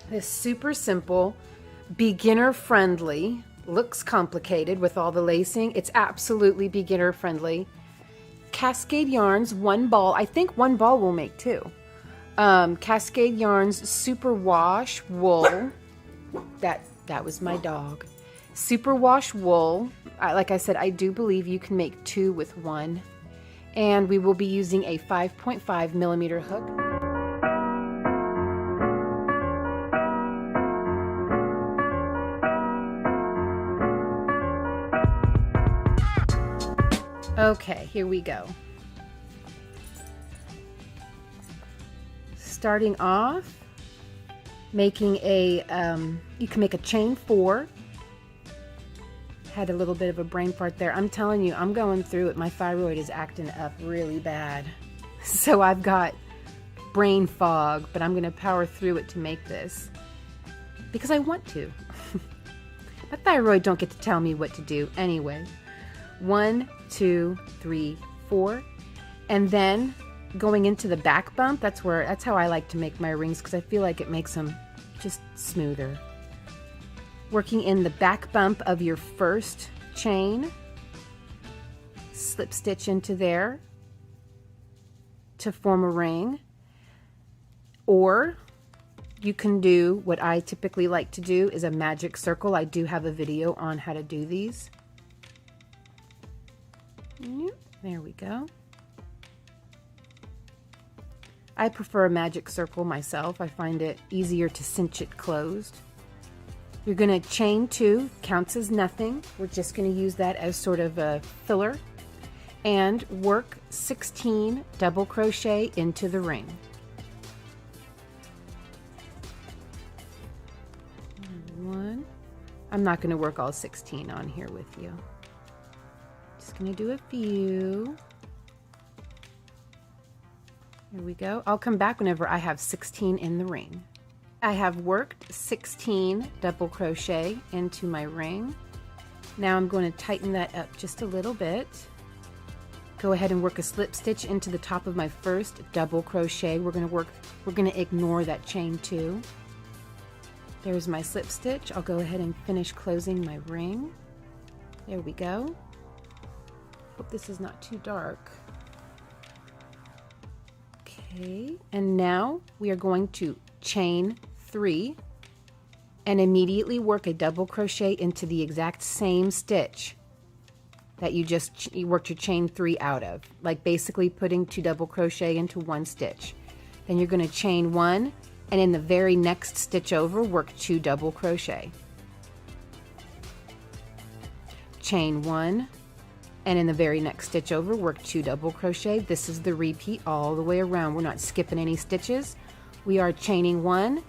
This super simple, beginner friendly, looks complicated with all the lacing. It's absolutely beginner friendly. Cascade Yarns, one ball. I think one ball will make two. Cascade Yarns Super Wash Wool. That was my dog. Super Wash Wool. Like I said, I do believe you can make two with one. And we will be using a 5.5 millimeter hook. Okay, here we go. Starting off, making a, you can make a chain 4. Had a little bit of a brain fart there. I'm telling you, I'm going through it. My thyroid is acting up really bad. So I've got brain fog, but I'm going to power through it to make this because I want to. My thyroid don't get to tell me what to do anyway. 1, 2, 3, 4, and then going into the back bump. That's how I like to make my rings because I feel like it makes them just smoother. Working in the back bump of your first chain, slip stitch into there to form a ring, or you can do what I typically like to do is a magic circle. I do have a video on how to do these. There we go. I prefer a magic circle myself. I find it easier to cinch it closed. You're going to chain 2, counts as nothing. We're just going to use that as sort of a filler, and work 16 double crochet into the ring. One. I'm not going to work all 16 on here with you. Just going to do a few. Here we go. I'll come back whenever I have 16 in the ring. I have worked 16 double crochet into my ring. Now I'm going to tighten that up just a little bit. Go ahead and work a slip stitch into the top of my first double crochet. We're going to ignore that chain 2. There's my slip stitch. I'll go ahead and finish closing my ring. There we go. Hope this is not too dark. Okay, and now we are going to chain 3 and immediately work a double crochet into the exact same stitch that you worked your chain 3 out of, like basically putting 2 double crochet into 1 stitch. Then you're going to chain 1, and in the very next stitch over, work 2 double crochet. Chain 1, and in the very next stitch over, work 2 double crochet. This is the repeat all the way around. We're not skipping any stitches. We are chaining 1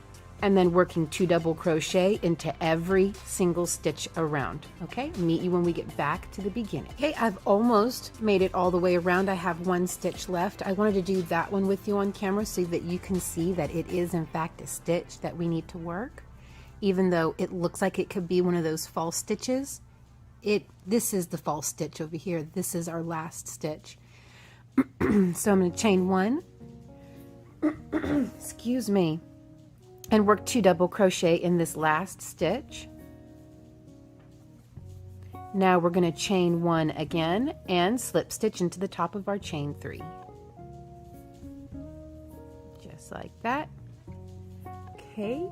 and then working 2 double crochet into every single stitch around. Okay, meet you when we get back to the beginning. Okay, I've almost made it all the way around. I have 1 stitch left. I wanted to do that one with you on camera so that you can see that it is in fact a stitch that we need to work. Even though it looks like it could be one of those false stitches, this is the false stitch over here. This is our last stitch. So I'm going to chain 1, excuse me, and work 2 double crochet in this last stitch. Now we're going to chain 1 again and slip stitch into the top of our chain 3. Just like that. Okay.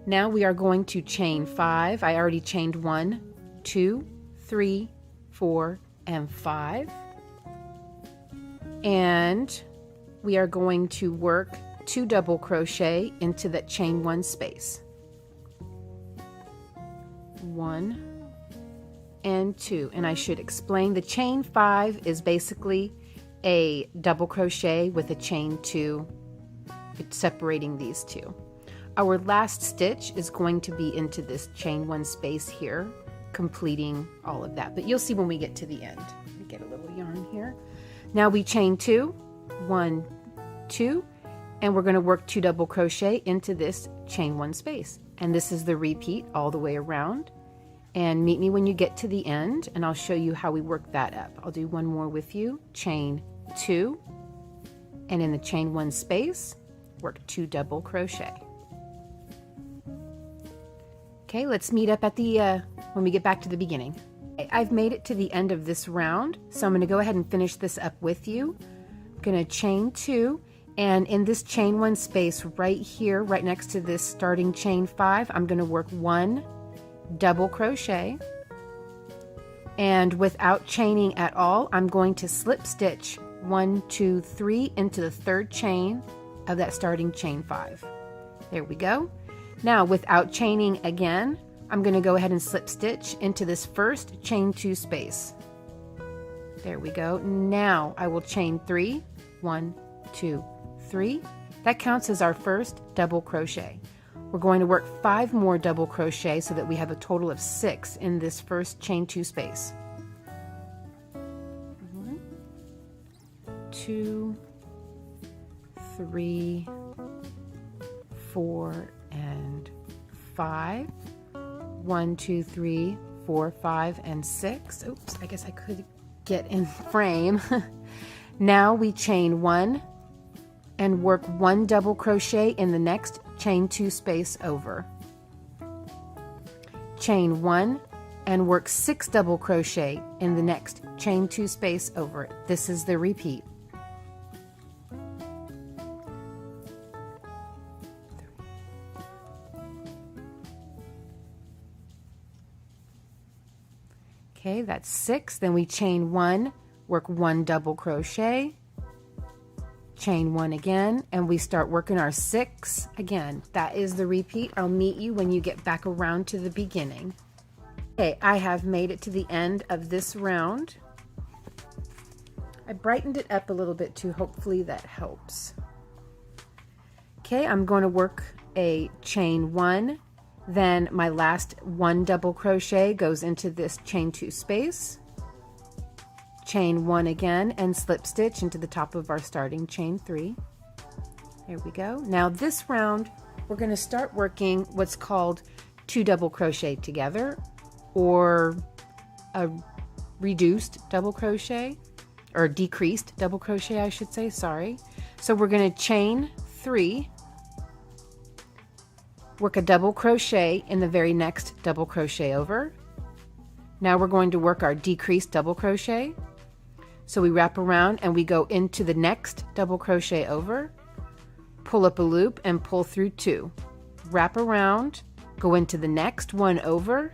Now we are going to chain 5. I already chained 1, 2, 3, 4, and 5. And we are going to work 2 double crochet into that chain 1 space. 1 and 2. And I should explain, the chain 5 is basically a double crochet with a chain 2. It's separating these two. Our last stitch is going to be into this chain 1 space here, completing all of that. But you'll see when we get to the end. Let me get a little yarn here. Now we chain 2, 1, 2, and we're going to work 2 double crochet into this chain 1 space. And this is the repeat all the way around. And meet me when you get to the end, and I'll show you how we work that up. I'll do one more with you. Chain 2, and in the chain 1 space, work 2 double crochet. Okay, let's meet up at the when we get back to the beginning. Okay, I've made it to the end of this round, so I'm going to go ahead and finish this up with you. I'm going to chain 2, and in this chain 1 space right here, right next to this starting chain 5, I'm going to work 1 double crochet, and without chaining at all, I'm going to slip stitch 1, 2, 3 into the 3rd chain of that starting chain 5. There we go. Now, without chaining again, I'm going to go ahead and slip stitch into this first chain 2 space. There we go. Now I will chain 3, 1, 2, 3. That counts as our first double crochet. We're going to work 5 more double crochet so that we have a total of 6 in this first chain 2 space. 1, 2, 3, 4, and 5. 1, 2, 3, 4, 5, and 6. Oops, I guess I could get in frame. Now we chain 1 and work 1 double crochet in the next chain 2 space over. Chain 1 and work 6 double crochet in the next chain 2 space over. This is the repeat. Okay, that's 6. Then we chain 1, work 1 double crochet, chain 1 again, and we start working our 6 again. That is the repeat. I'll meet you when you get back around to the beginning. Okay, I have made it to the end of this round. I brightened it up a little bit too. Hopefully that helps. Okay, I'm going to work a chain 1. Then my last 1 double crochet goes into this chain 2 space, chain 1 again, and slip stitch into the top of our starting chain 3. There we go. Now this round we're going to start working what's called 2 double crochet together, or a reduced double crochet, or decreased double crochet I should say, sorry. So we're going to chain 3, work a double crochet in the very next double crochet over. Now we're going to work our decreased double crochet. So we wrap around and we go into the next double crochet over, pull up a loop and pull through 2. Wrap around, go into the next one over,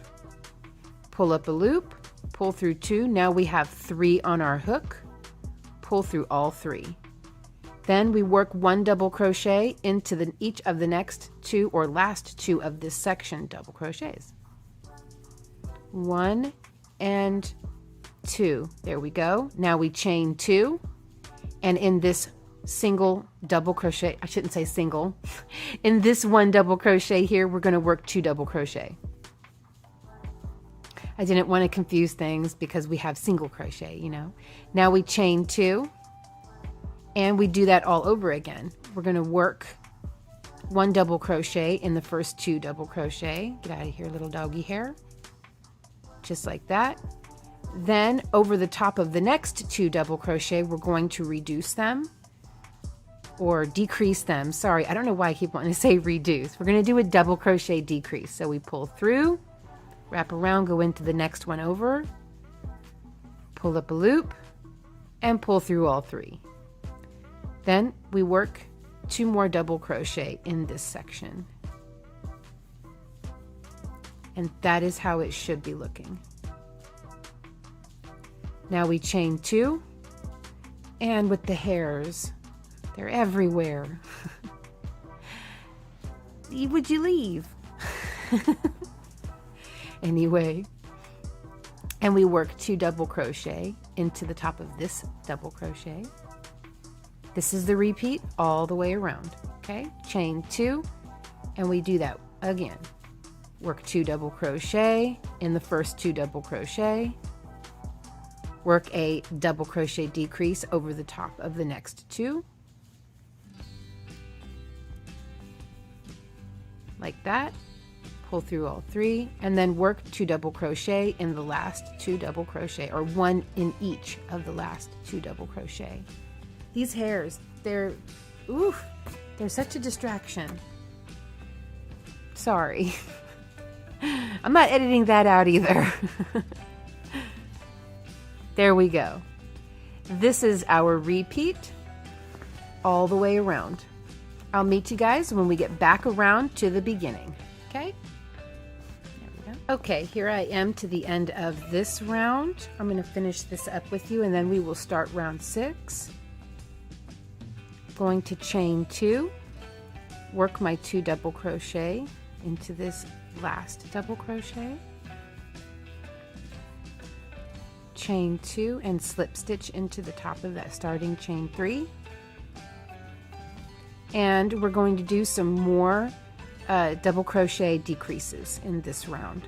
pull up a loop, pull through 2. Now we have 3 on our hook, pull through all 3. Then we work 1 double crochet into each of the next 2 or last 2 of this section double crochets. 1 and 2. There we go. Now we chain 2, and in this single double crochet, I shouldn't say single, in this 1 double crochet here, we're going to work 2 double crochet. I didn't want to confuse things because we have single crochet, you know. Now we chain 2. And we do that all over again. We're going to work 1 double crochet in the first 2 double crochet. Get out of here, little doggy hair. Just like that. Then over the top of the next 2 double crochet, we're going to reduce them or decrease them. Sorry, I don't know why I keep wanting to say reduce. We're going to do a double crochet decrease. So we pull through, wrap around, go into the next one over, pull up a loop, and pull through all 3. Then we work 2 more double crochet in this section. And that is how it should be looking. Now we chain 2, and with the hairs, they're everywhere. Would you leave? Anyway, and we work 2 double crochet into the top of this double crochet. This is the repeat all the way around. Okay, chain 2, and we do that again. Work 2 double crochet in the first 2 double crochet, work a double crochet decrease over the top of the next 2, like that, pull through all 3, and then work 2 double crochet in the last 2 double crochet, or 1 in each of the last 2 double crochet. These hairs, they're such a distraction. Sorry. I'm not editing that out either. There we go. This is our repeat all the way around. I'll meet you guys when we get back around to the beginning. Okay? There we go. Okay, here I am to the end of this round. I'm going to finish this up with you and then we will start round 6. Going to chain 2, work my 2 double crochet into this last double crochet, chain 2 and slip stitch into the top of that starting chain 3. And we're going to do some more double crochet decreases in this round.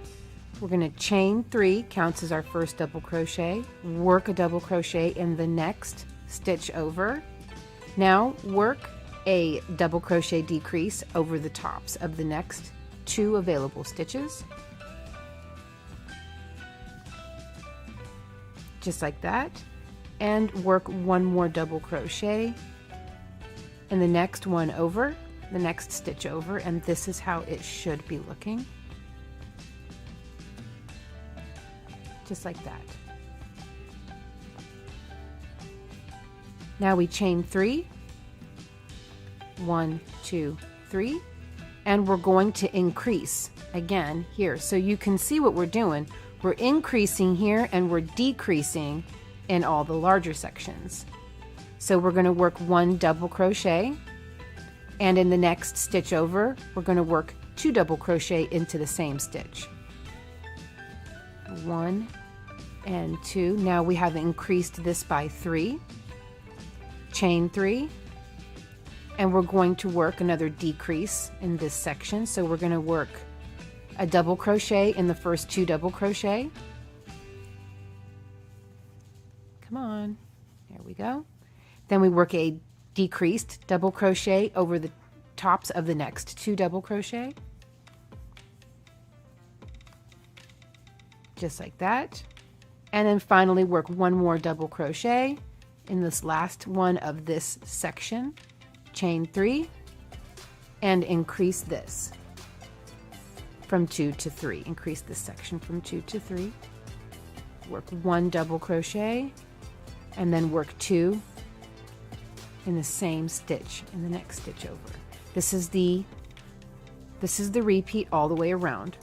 We're going to chain 3, counts as our first double crochet, work a double crochet in the next stitch over. Now work a double crochet decrease over the tops of the next 2 available stitches. Just like that. And work 1 more double crochet in the next one over, the next stitch over, and this is how it should be looking. Just like that. Now we chain 3, 1, 2, 3, and we're going to increase again here. So you can see what we're doing. We're increasing here and we're decreasing in all the larger sections. So we're going to work 1 double crochet, and in the next stitch over, we're going to work 2 double crochet into the same stitch. 1 and 2. Now we have increased this by 3. Chain 3, and we're going to work another decrease in this section. So we're going to work a double crochet in the first 2 double crochet. Come on, there we go. Then we work a decreased double crochet over the tops of the next 2 double crochet. Just like that. And then finally work 1 more double crochet in this last one of this section, chain 3, and increase this from 2 to 3. Increase this section from 2 to 3. Work 1 double crochet, and then work 2 in the same stitch in the next stitch over. This is the repeat all the way around.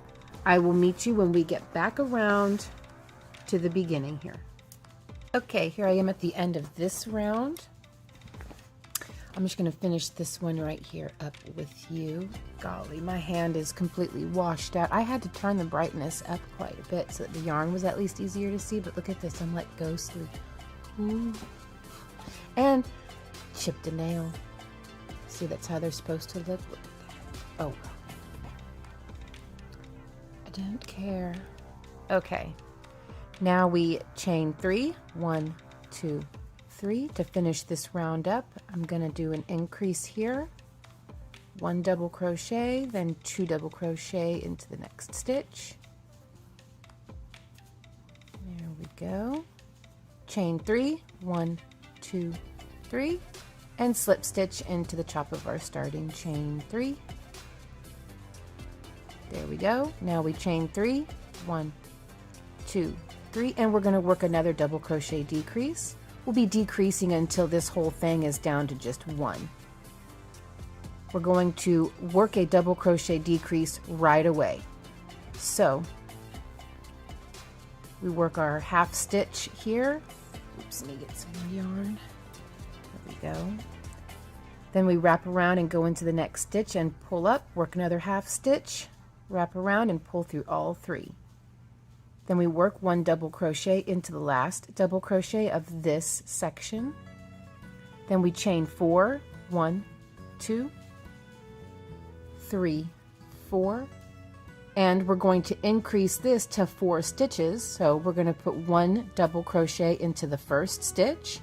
I will meet you when we get back around to the beginning here. Okay, here I am at the end of this round. I'm just going to finish this one right here up with you. Golly, my hand is completely washed out. I had to turn the brightness up quite a bit so that the yarn was at least easier to see, but look at this, I'm like ghostly. Ooh. And chipped a nail. See, that's how they're supposed to look. Oh, I don't care. Okay. Now we chain 3, 1, 2, 3 to finish this round up. I'm going to do an increase here, 1 double crochet, then 2 double crochet into the next stitch. There we go. Chain 3, 1, 2, 3, and slip stitch into the top of our starting chain 3. There we go. Now we chain 3, 1, 2, 3, and we're going to work another double crochet decrease. We'll be decreasing until this whole thing is down to just 1. We're going to work a double crochet decrease right away. So we work our half stitch here. Oops, let me get some more yarn. There we go. Then we wrap around and go into the next stitch and pull up, work another half stitch, wrap around and pull through all 3. Then we work 1 double crochet into the last double crochet of this section. Then we chain 4, 1, 2, 3, 4, and we're going to increase this to 4 stitches. So we're going to put 1 double crochet into the first stitch.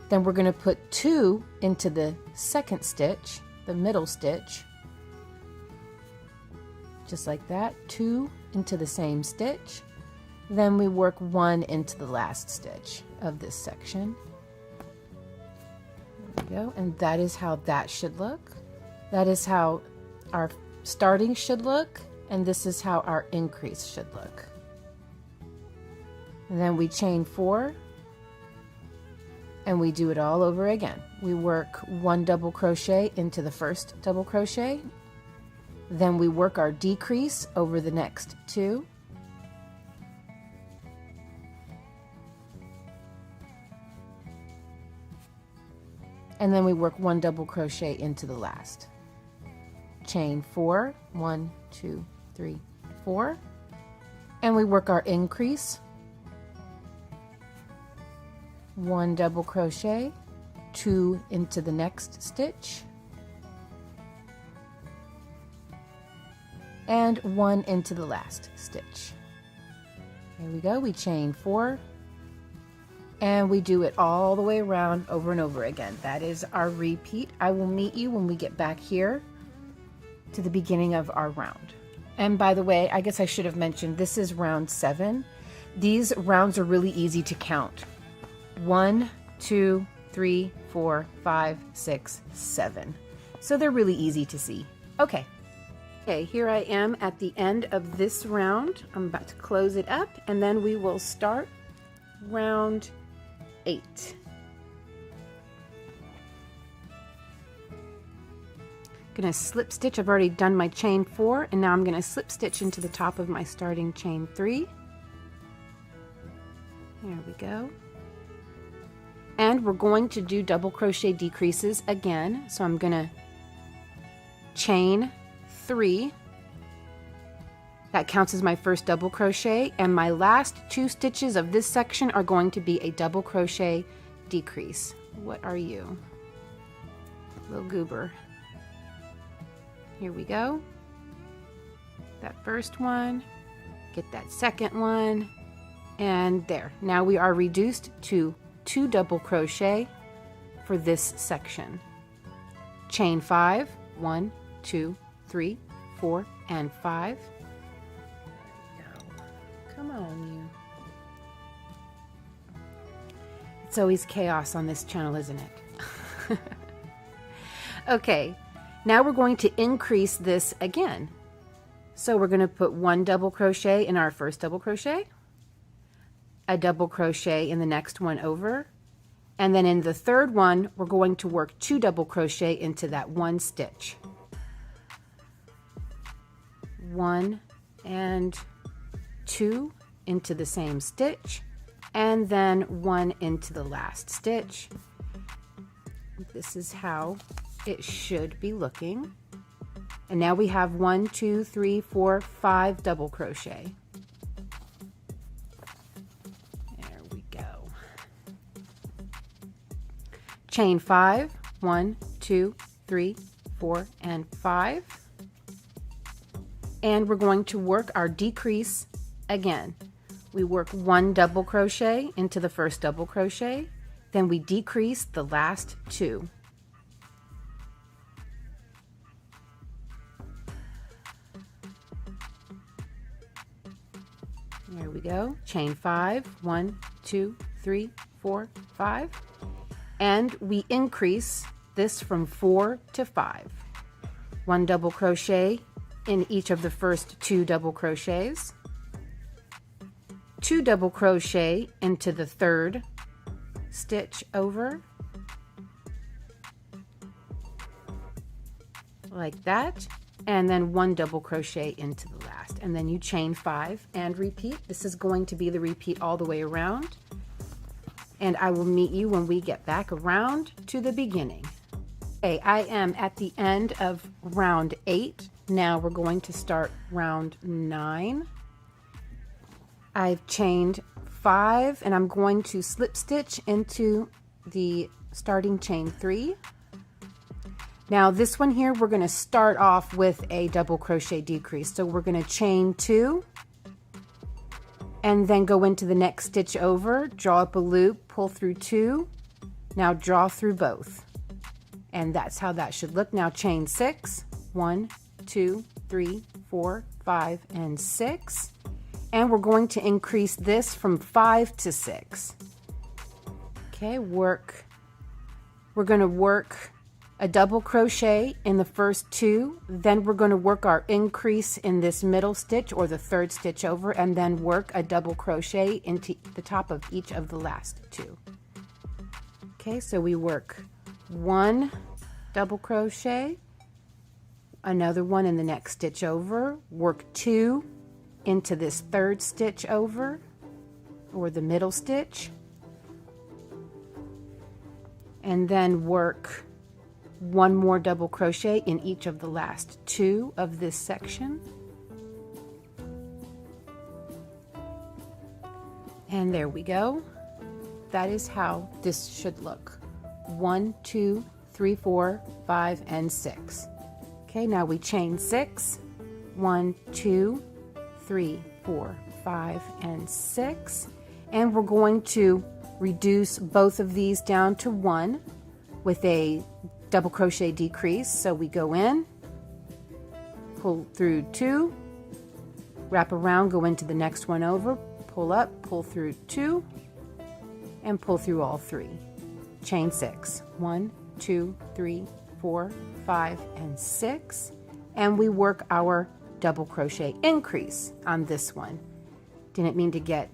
Then we're going to put 2 into the second stitch, the middle stitch. Just like that, 2 into the same stitch. Then we work 1 into the last stitch of this section. There we go, and that is how that should look. That is how our starting should look, And this is how our increase should look. And then we chain 4 and we do it all over again. We work 1 double crochet into the first double crochet, then we work our decrease over the next 2, and then we work 1 double crochet into the last. Chain 4, 1, 2, 3, 4, and we work our increase, 1 double crochet, 2 into the next stitch, and 1 into the last stitch. There we go. We chain 4 and we do it all the way around over and over again. That is our repeat. I will meet you when we get back here to the beginning of our round. And by the way, I guess I should have mentioned this is round 7. These rounds are really easy to count. 1, 2, 3, 4, 5, 6, 7. So they're really easy to see. Okay, here I am at the end of this round. I'm about to close it up and then we will start round 8. Gonna slip stitch. I've already done my chain 4 and now I'm gonna slip stitch into the top of my starting chain 3. There we go. And we're going to do double crochet decreases again. So I'm gonna chain 3. That counts as my first double crochet, and my last 2 stitches of this section are going to be a double crochet decrease. What are you? Little goober. Here we go. That first one, get that second one, and there. Now we are reduced to 2 double crochet for this section. Chain 5, 1, 2, 3, 4, and 5. There we go. Come on, you. It's always chaos on this channel, isn't it? Okay, now we're going to increase this again. So we're going to put 1 double crochet in our first double crochet, a double crochet in the next one over, and then in the third one we're going to work 2 double crochet into that 1 stitch. 1 and 2 into the same stitch, and then 1 into the last stitch. This is how it should be looking. And now we have 1, 2, 3, 4, 5 double crochet. There we go. Chain 5, 1, 2, 3, 4, and 5. And we're going to work our decrease again. We work 1 double crochet into the first double crochet, then we decrease the last 2. There we go. Chain 5, 1, 2, 3, 4, 5. And we increase this from 4 to 5. 1 double crochet in each of the first 2 double crochets. 2 double crochet into the third stitch over. Like that. And then 1 double crochet into the last, and then you chain 5 and repeat. This is going to be the repeat all the way around, and I will meet you when we get back around to the beginning. Okay, I am at the end of round 8. Now we're going to start round 9. I've chained 5 and I'm going to slip stitch into the starting chain 3. Now this one here, we're going to start off with a double crochet decrease. So we're going to chain 2 and then go into the next stitch over, draw up a loop, pull through 2. Now draw through both. And that's how that should look. Now chain 6, 1, 2, 3, 4, 5, and 6. And we're going to increase this from 5 to 6. Okay, we're going to work a double crochet in the first two, then we're going to work our increase in this middle stitch or the third stitch over, and then work a double crochet into the top of each of the last two. Okay, so we work one double crochet, another one in the next stitch over, work two into this third stitch over or the middle stitch, and then work one more double crochet in each of the last two of this section. And there we go. That is how this should look. 1, 2, 3, 4, 5, and 6. Okay, now we chain 6. 1, 2, 3, 4, 5, and 6. And we're going to reduce both of these down to 1 with a double crochet decrease. So we go in, pull through 2, wrap around, go into the next one over, pull up, pull through 2, and pull through all 3. Chain 6. 1, 2, 3, 4, 5, and 6. And we work our double crochet increase on this one. Didn't mean to get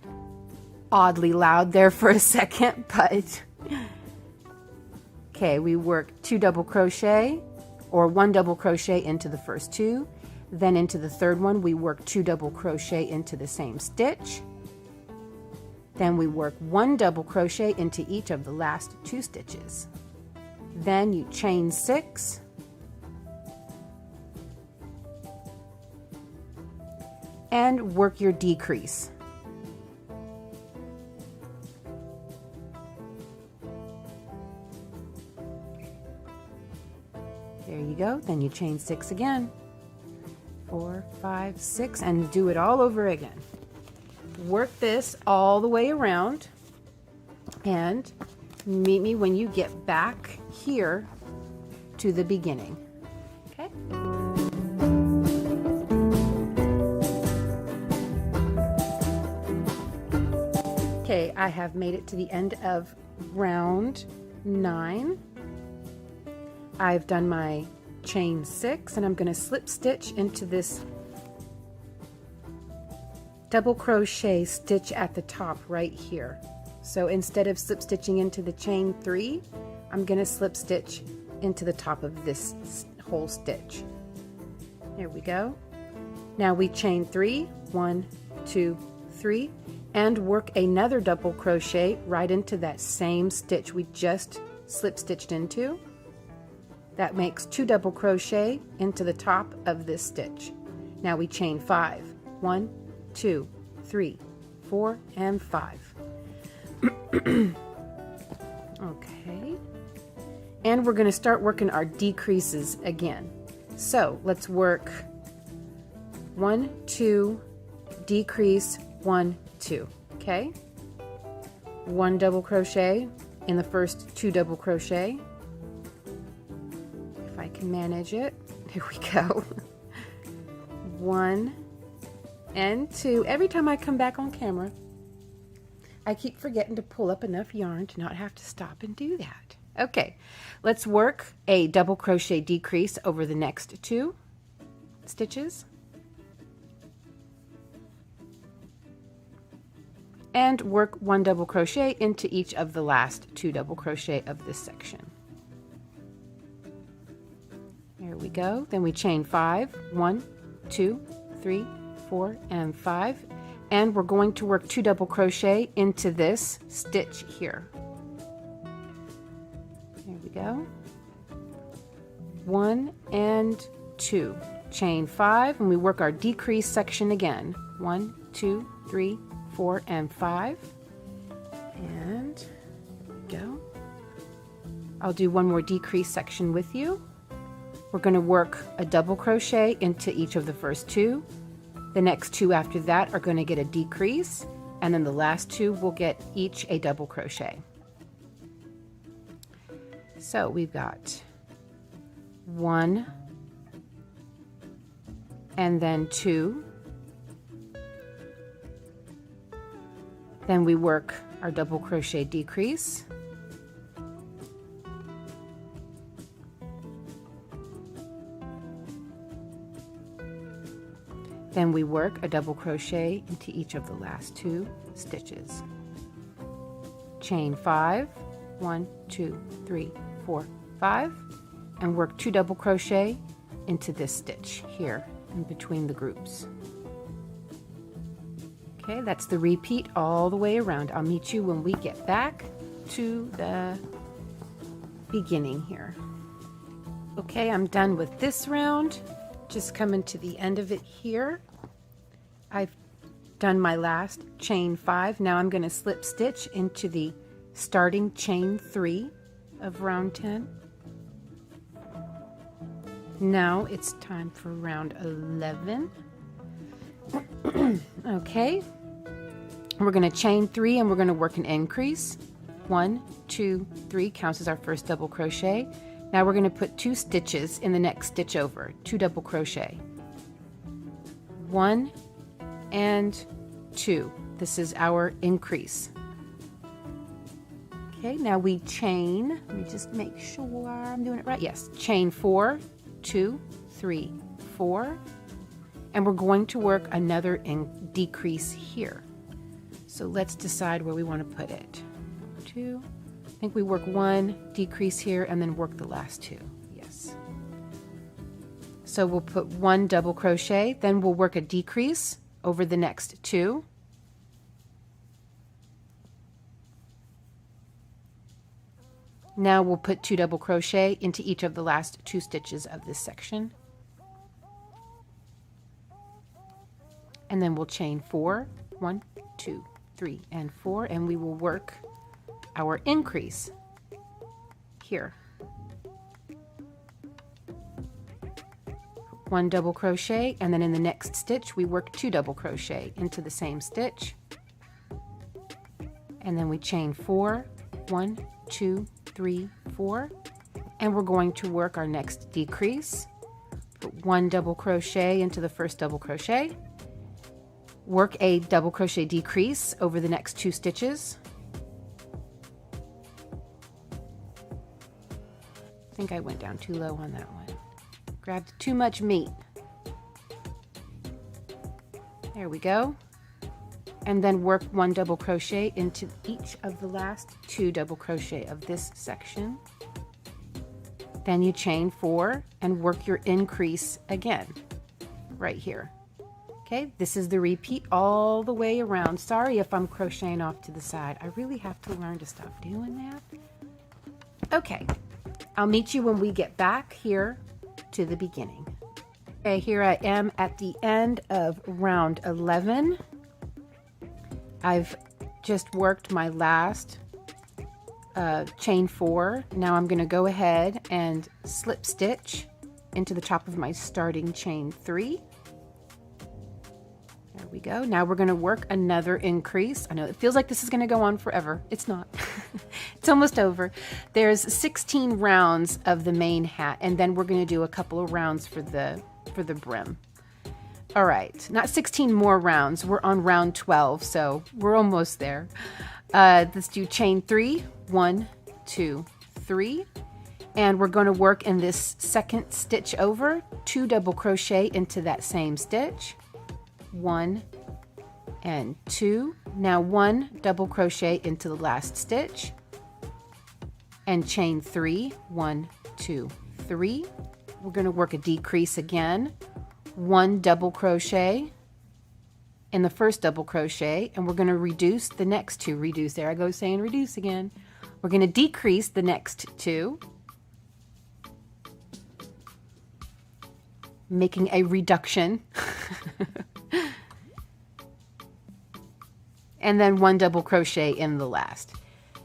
oddly loud there for a second, but okay, we work 2 double crochet or 1 double crochet into the first 2, then into the third one we work 2 double crochet into the same stitch, then we work 1 double crochet into each of the last 2 stitches, then you chain 6, and work your decrease. There you go. Then you chain 6 again. 4, 5, 6, and do it all over again. Work this all the way around and meet me when you get back here to the beginning. Okay? Okay, I have made it to the end of round 9. I've done my chain 6 and I'm going to slip stitch into this double crochet stitch at the top right here. So instead of slip stitching into the chain 3, I'm going to slip stitch into the top of this whole stitch. There we go. Now we chain 3, 1, 2, 3, and work another double crochet right into that same stitch we just slip stitched into. That makes 2 double crochet into the top of this stitch. Now we chain 5. 1, 2, 3, 4, and 5. Okay. And we're going to start working our decreases again. So let's work 1, 2, decrease, 1, 2. Okay? 1 double crochet in the first 2 double crochet. If I can manage it. There we go. 1 and 2. Every time I come back on camera, I keep forgetting to pull up enough yarn to not have to stop and do that. Okay, let's work a double crochet decrease over the next 2 stitches. And work 1 double crochet into each of the last 2 double crochet of this section. There we go. Then we chain 5. 1, 2, 3, 4, and 5. And we're going to work 2 double crochet into this stitch here. There we go. 1 and 2. Chain 5, and we work our decrease section again. 1, 2, 3, 4, and 5. And there we go. I'll do one more decrease section with you. We're going to work a double crochet into each of the first 2. The next 2 after that are going to get a decrease, and then the last 2 will get each a double crochet. So we've got 1 and then 2. Then we work our double crochet decrease. Then we work a double crochet into each of the last 2 stitches. Chain 5, 1, 2, 3, 4, 5, and work 2 double crochet into this stitch here in between the groups. Okay, that's the repeat all the way around. I'll meet you when we get back to the beginning here. Okay, I'm done with this round. Just coming to the end of it here. I've done my last chain 5. Now I'm going to slip stitch into the starting chain 3 of round 10. Now it's time for round 11. Okay, we're going to chain 3 and we're going to work an increase. 1, 2, 3 counts as our first double crochet. Now we're going to put 2 stitches in the next stitch over, 2 double crochet. 1 and 2. This is our increase. Okay, now we chain. Let me just make sure I'm doing it right. Yes, chain 4, 2, 3, 4. And we're going to work another decrease here. So let's decide where we want to put it. 2. I think we work 1 decrease here and then work the last 2. Yes. So we'll put 1 double crochet, then we'll work a decrease over the next 2. Now we'll put 2 double crochet into each of the last 2 stitches of this section. And then we'll chain 4, 1, 2, 3, and 4, and we will work our increase here. 1 double crochet, and then in the next stitch we work 2 double crochet into the same stitch, and then we chain 4, 1, 2, 3, 4, and we're going to work our next decrease. Put 1 double crochet into the first double crochet, work a double crochet decrease over the next 2 stitches. I think I went down too low on that one. Grabbed too much meat. There we go. And then work 1 double crochet into each of the last 2 double crochet of this section. Then you chain 4 and work your increase again right here. Okay, this is the repeat all the way around. Sorry if I'm crocheting off to the side. I really have to learn to stop doing that. Okay, I'll meet you when we get back here to the beginning. Okay, here I am at the end of round 11. I've just worked my last chain 4. Now I'm going to go ahead and slip stitch into the top of my starting chain 3. There we go. Now we're going to work another increase. I know it feels like this is going to go on forever. It's not. It's almost over. There's 16 rounds of the main hat, and then we're going to do a couple of rounds for the brim. All right, not 16 more rounds. We're on round 12, so we're almost there. Let's do chain 3, 1, 2, 3, and we're going to work in this second stitch over, 2 double crochet into that same stitch. 1 and 2. Now 1 double crochet into the last stitch and chain 3, 1, 2, 3. We're going to work a decrease again, 1 double crochet in the first double crochet, and we're going to reduce the next 2. Reduce, there I go saying reduce again. We're going to decrease the next 2, making a reduction. And then 1 double crochet in the last.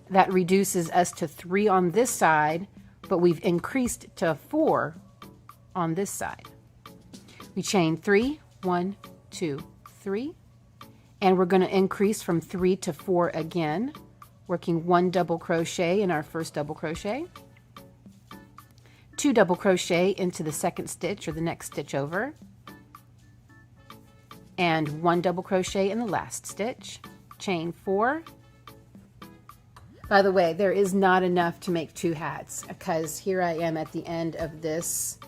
That reduces us to 3 on this side, but we've increased to 4 on this side. We chain 3, 1, 2, 3, and we're going to increase from 3 to 4 again, working 1 double crochet in our first double crochet, 2 double crochet into the second stitch or the next stitch over, and 1 double crochet in the last stitch, chain 4. By the way, there is not enough to make 2 hats because here I am at the end of this.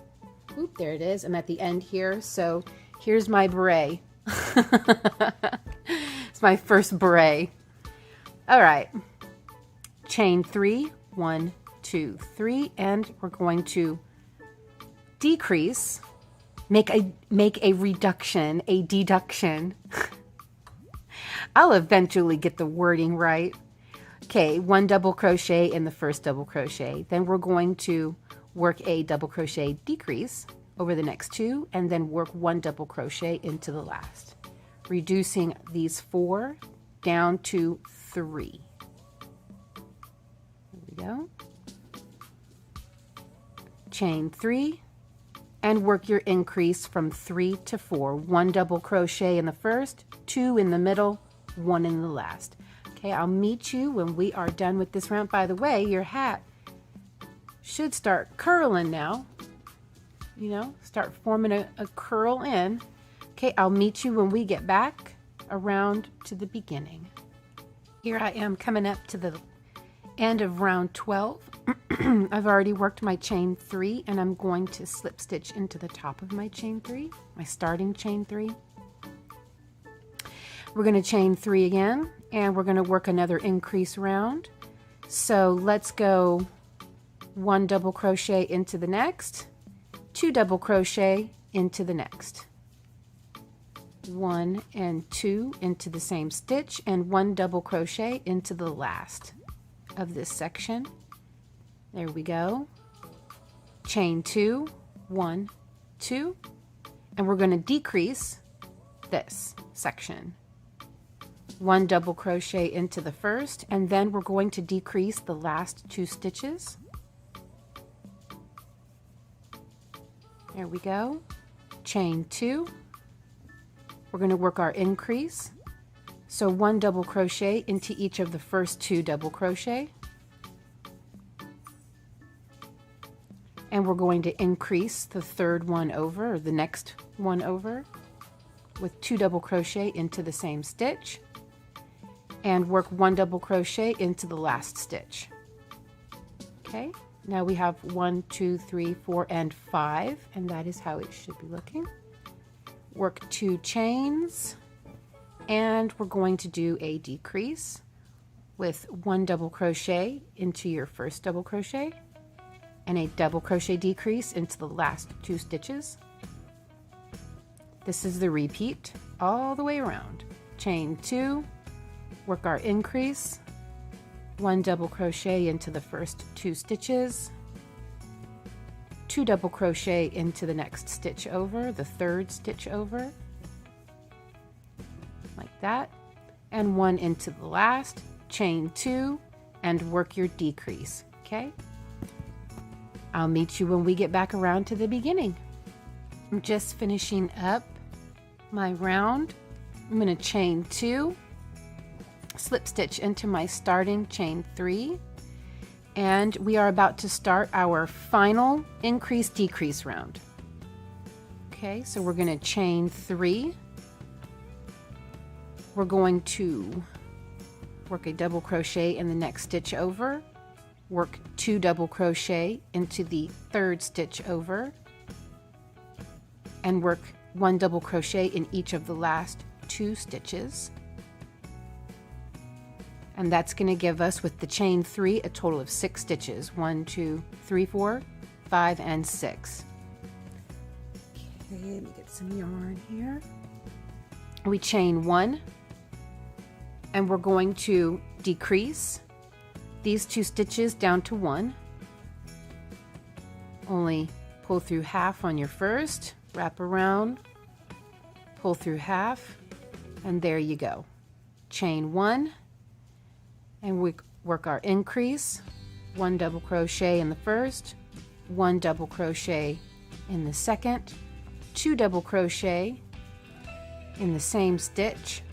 Oop, there it is. I'm at the end here. So Here's my beret. It's my first beret. All right, chain 3, 1, 2, 3, and we're going to decrease, make a reduction, a deduction. I'll eventually get the wording right. Okay, 1 double crochet in the first double crochet. Then we're going to work a double crochet decrease over the next 2, and then work 1 double crochet into the last, reducing these 4 down to 3. There we go. Chain 3 and work your increase from 3 to 4. 1 double crochet in the first, 2 in the middle, 1 in the last. Okay, I'll meet you when we are done with this round. By the way, your hat should start curling now. You know, start forming a curl in. Okay, I'll meet you when we get back around to the beginning. Here I am coming up to the end of round 12. I've already worked my chain 3, and I'm going to slip stitch into the top of my chain 3, my starting chain 3. We're going to chain 3 again, and we're going to work another increase round. So let's go 1 double crochet into the next, 2 double crochet into the next, 1 and 2 into the same stitch, and 1 double crochet into the last of this section. There we go. Chain 2, 1, 2, and we're going to decrease this section. 1 double crochet into the first, and then we're going to decrease the last 2 stitches. There we go. Chain 2. We're going to work our increase. So 1 double crochet into each of the first 2 double crochet. And we're going to increase the third one over, or the next one over, with 2 double crochet into the same stitch, and work 1 double crochet into the last stitch. Okay, now we have 1, 2, 3, 4, and 5, and that is how it should be looking. Work 2 chains, and we're going to do a decrease with 1 double crochet into your first double crochet, and a double crochet decrease into the last 2 stitches. This is the repeat all the way around. Chain 2, work our increase, 1 double crochet into the first 2 stitches, 2 double crochet into the next stitch over, the third stitch over, like that, and 1 into the last, chain 2, and work your decrease. Okay, I'll meet you when we get back around to the beginning. I'm just finishing up my round. I'm going to chain 2, slip stitch into my starting chain 3, and we are about to start our final increase decrease round. Okay, so we're going to chain 3. We're going to work a double crochet in the next stitch over, work 2 double crochet into the third stitch over, and work 1 double crochet in each of the last 2 stitches. And that's going to give us, with the chain 3, a total of 6 stitches. 1, 2, 3, 4, 5, and 6. Okay, let me get some yarn here. We chain 1, and we're going to decrease these 2 stitches down to 1. Only pull through half on your first, wrap around, pull through half, and there you go. Chain 1, and we work our increase, 1 double crochet in the first, 1 double crochet in the second, 2 double crochet in the same stitch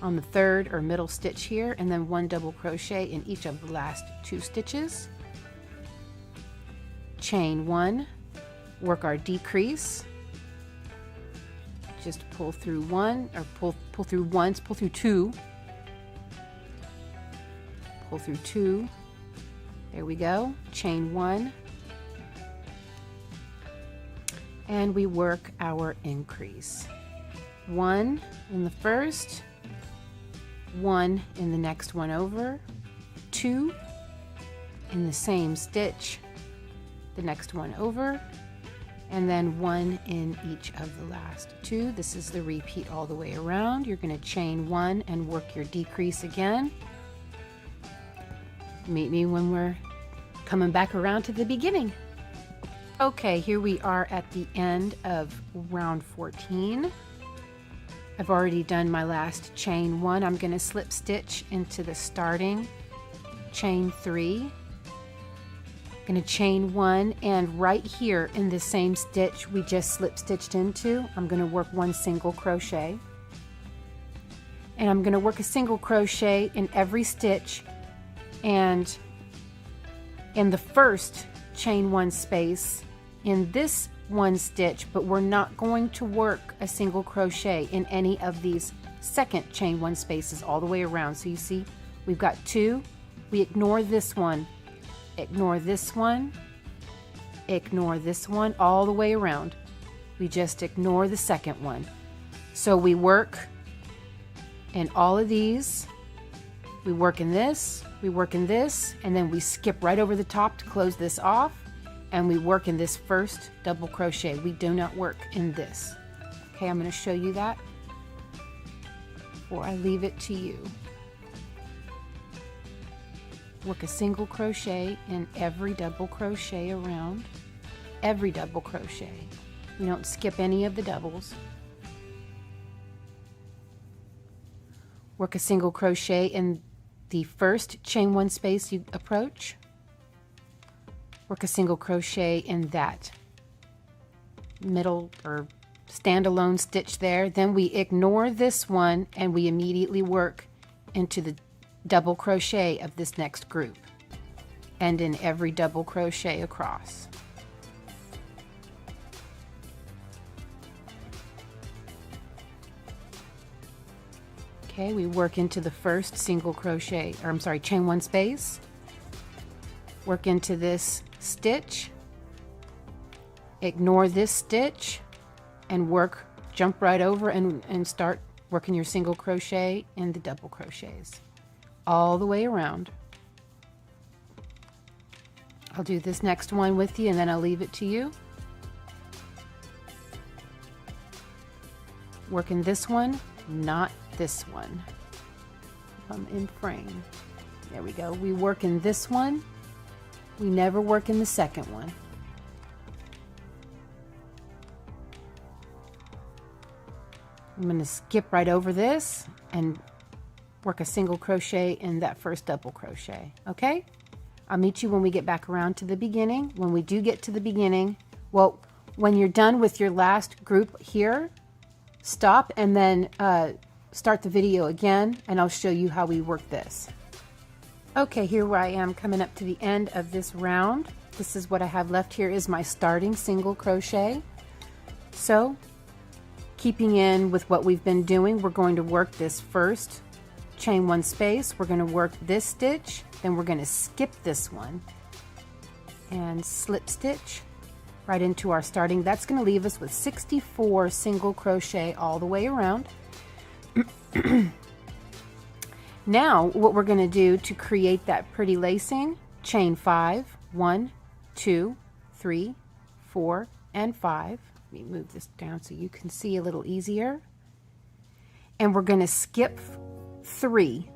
on the third or middle stitch here, and then 1 double crochet in each of the last 2 stitches. Chain 1, work our decrease, just pull through 1, or pull through once, pull through 2, pull through 2, there we go, chain 1, and we work our increase. 1 in the first, 1 in the next one over, 2 in the same stitch, the next one over, and then 1 in each of the last 2. This is the repeat all the way around. You're going to chain 1 and work your decrease again. Meet me when we're coming back around to the beginning. Okay, here we are at the end of round 14. I've already done my last chain 1. I'm going to slip stitch into the starting, chain 3. I'm going to chain 1, and right here in the same stitch we just slip stitched into, I'm going to work 1 single crochet. And I'm going to work a single crochet in every stitch, and in the first chain 1 space in this 1 stitch, but we're not going to work a single crochet in any of these second chain 1 spaces all the way around. So you see we've got 2, we ignore this one, ignore this one, ignore this one, all the way around. We just ignore the second one. So we work in all of these, we work in this, we work in this, and then we skip right over the top to close this off, and we work in this first double crochet. We do not work in this. Okay, I'm going to show you that before I leave it to you. Work a single crochet in every double crochet around, every double crochet. We don't skip any of the doubles. Work a single crochet in the first chain 1 space you approach. Work a single crochet in that middle or standalone stitch there. Then we ignore this one and we immediately work into the double crochet of this next group, and in every double crochet across. Okay, we work into the first single crochet, or I'm sorry, chain 1 space, work into this stitch, ignore this stitch, and work, jump right over and start working your single crochet in the double crochets all the way around. I'll do this next one with you and then I'll leave it to you. Working this one, not this one. If I'm in frame. There we go. We work in this one. We never work in the second one. I'm going to skip right over this and work a single crochet in that first double crochet. Okay? I'll meet you when we get back around to the beginning. When we do get to the beginning, well, when you're done with your last group here, stop and then start the video again, and I'll show you how we work this. Okay, here I am coming up to the end of this round. This is what I have left here is my starting single crochet. So, keeping in with what we've been doing, we're going to work this first chain 1 space. We're going to work this stitch, then we're going to skip this one and slip stitch right into our starting. That's going to leave us with 64 single crochet all the way around. Now what we're going to do to create that pretty lacing, chain 5, 1, 2, 3, 4, and 5. Let me move this down so you can see a little easier. And we're going to skip 3.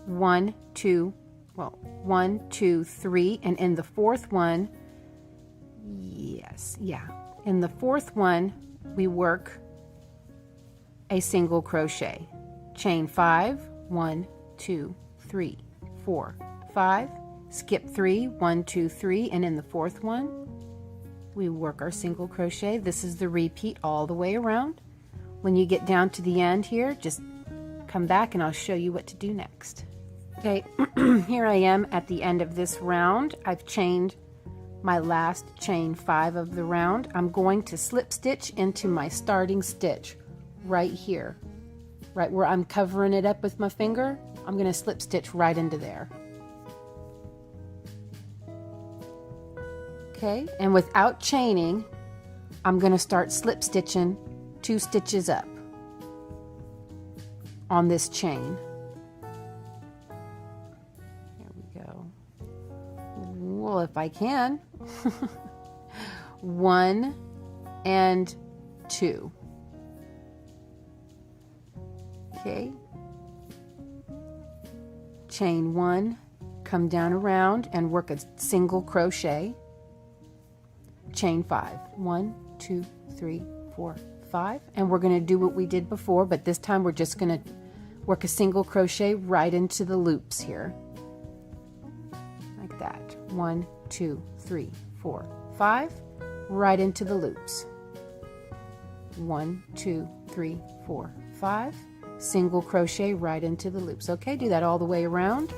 1, 2, 3, and in the fourth one, in the fourth one we work a single crochet. Chain 5, 1, 2, 3, 4, 5, skip 3, 1, 2, 3, and in the fourth one we work our single crochet. This is the repeat all the way around. When you get down to the end here, just come back and I'll show you what to do next. Okay, here I am at the end of this round. I've chained my last chain 5 of the round. I'm going to slip stitch into my starting stitch right here, right where I'm covering it up with my finger. I'm going to slip stitch right into there. Okay, and without chaining, I'm going to start slip stitching 2 stitches up on this chain. There we go. Well, if I can. 1 and 2. Okay. Chain 1, come down around and work a single crochet. Chain 5. 1, 2, 3, 4, 5. And we're going to do what we did before, but this time we're just going to work a single crochet right into the loops here. Like that. 1, 2, 3, 4, 5. Right into the loops. 1, 2, 3, 4, 5. Single crochet right into the loops. Okay, do that all the way around.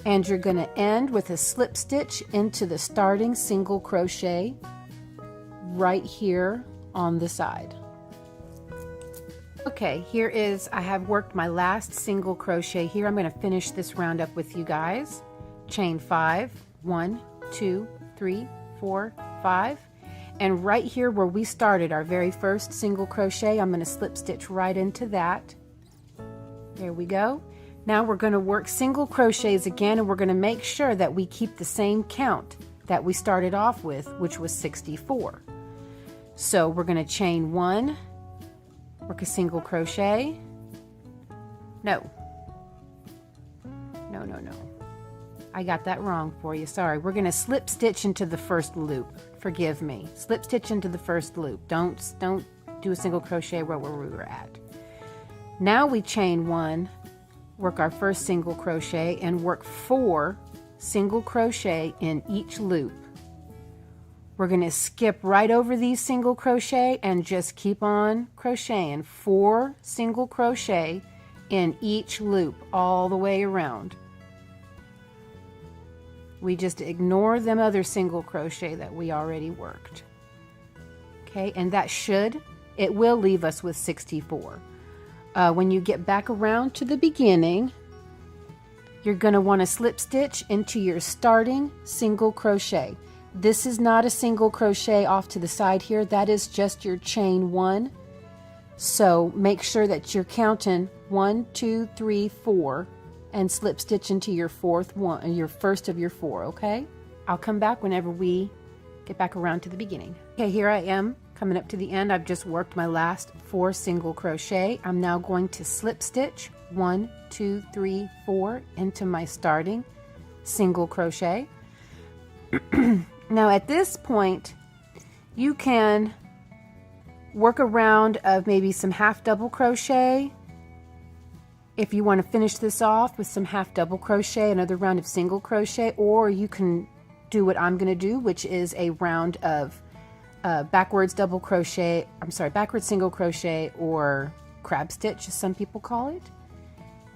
And you're going to end with a slip stitch into the starting single crochet right here on the side. Okay, here is, I have worked my last single crochet here. I'm going to finish this round up with you guys. Chain 5, 1, 2, 3, 4, 5. And right here where we started our very first single crochet, I'm going to slip stitch right into that. There we go. Now we're going to work single crochets again, and we're going to make sure that we keep the same count that we started off with, which was 64. So we're going to chain 1, work a single crochet. No. I got that wrong for you. Sorry. We're going to slip stitch into the first loop. Forgive me. Slip stitch into the first loop. Don't do a single crochet where we were at. Now we chain 1, work our first single crochet, and work 4 single crochet in each loop. We're going to skip right over these single crochet and just keep on crocheting 4 single crochet in each loop all the way around. We just ignore them other single crochet that we already worked. Okay, and that it will leave us with 64. When you get back around to the beginning, you're going to want to slip stitch into your starting single crochet. This is not a single crochet off to the side here. That is just your chain 1. So make sure that you're counting 1, 2, 3, 4 and slip stitch into your first of your 4, okay? I'll come back whenever we get back around to the beginning. Okay, here I am coming up to the end. I've just worked my last 4 single crochet. I'm now going to slip stitch 1, 2, 3, 4 into my starting single crochet. Now at this point you can work a round of maybe some half double crochet if you want to finish this off with some half double crochet, another round of single crochet, or you can do what I'm going to do, which is a round of backwards single crochet, or crab stitch as some people call it.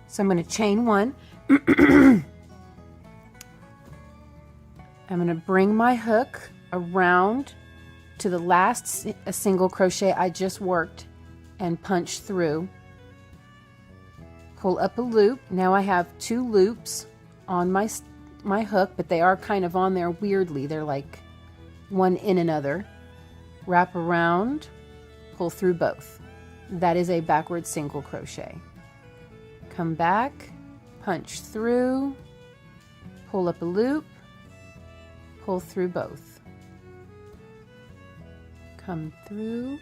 So I'm going to chain 1. I'm going to bring my hook around to the last single crochet I just worked and punch through. Pull up a loop. Now I have 2 loops on my hook, but they are kind of on there weirdly. They're like one in another. Wrap around, pull through both. That is a backward single crochet. Come back, punch through, pull up a loop, pull through both. Come through,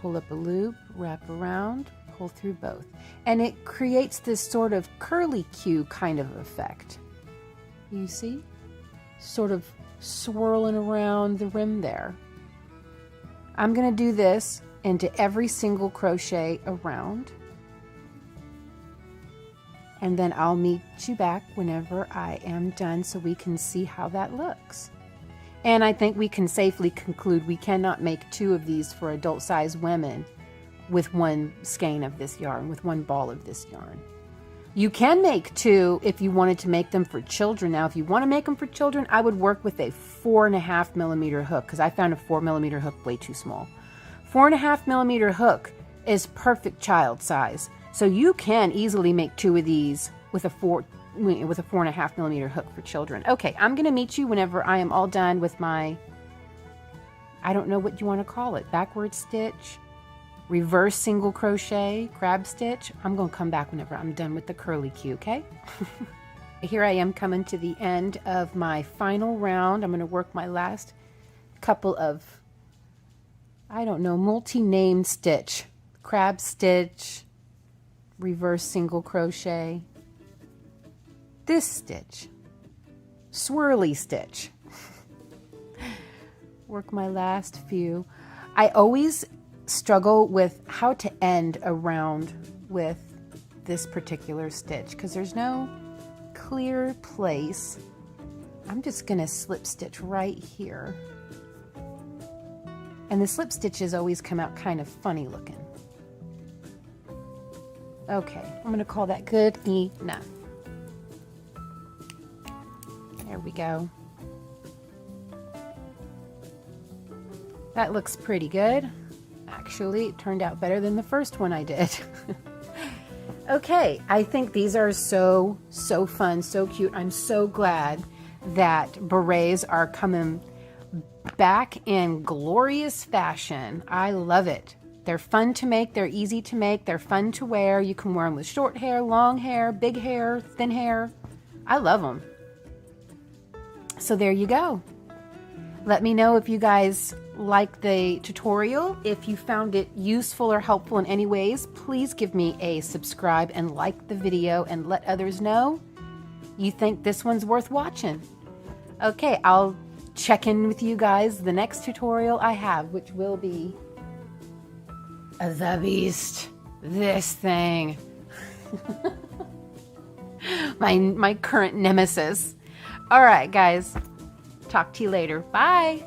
pull up a loop, wrap around, pull through both. And it creates this sort of curly-Q kind of effect. You see? Sort of swirling around the rim there. I'm going to do this into every single crochet around. And then I'll meet you back whenever I am done so we can see how that looks. And I think we can safely conclude we cannot make 2 of these for adult-sized women with 1 skein of this yarn, with 1 ball of this yarn. You can make 2 if you wanted to make them for children. Now, if you want to make them for children, I would work with a 4.5 millimeter hook, because I found a 4 millimeter hook way too small. 4.5 millimeter hook is perfect child size. So you can easily make 2 of these with a 4.5 millimeter hook for children. Okay, I'm going to meet you whenever I am all done with my I don't know what you want to call it. Backward stitch, reverse single crochet, crab stitch. I'm going to come back whenever I'm done with the curly Q, okay? Here I am coming to the end of my final round. I'm going to work my last couple of, I don't know, multi-named stitch. Crab stitch, reverse single crochet, this stitch, swirly stitch. Work my last few. I always struggle with how to end a round with this particular stitch because there's no clear place. I'm just gonna slip stitch right here. And the slip stitches always come out kind of funny looking. Okay, I'm gonna call that good enough. There we go. That looks pretty good. Actually, it turned out better than the first one I did. Okay, I think these are so fun, so cute. I'm so glad that berets are coming back in glorious fashion. I love it. They're fun to make, they're easy to make, they're fun to wear. You can wear them with short hair, long hair, big hair, thin hair. I love them. So there you go. Let me know if you guys like the tutorial. If you found it useful or helpful in any ways, please give me a subscribe and like the video and let others know you think this one's worth watching. Okay, I'll check in with you guys the next tutorial I have, which will be the beast, this thing. my current nemesis. All right, guys, talk to you later. Bye.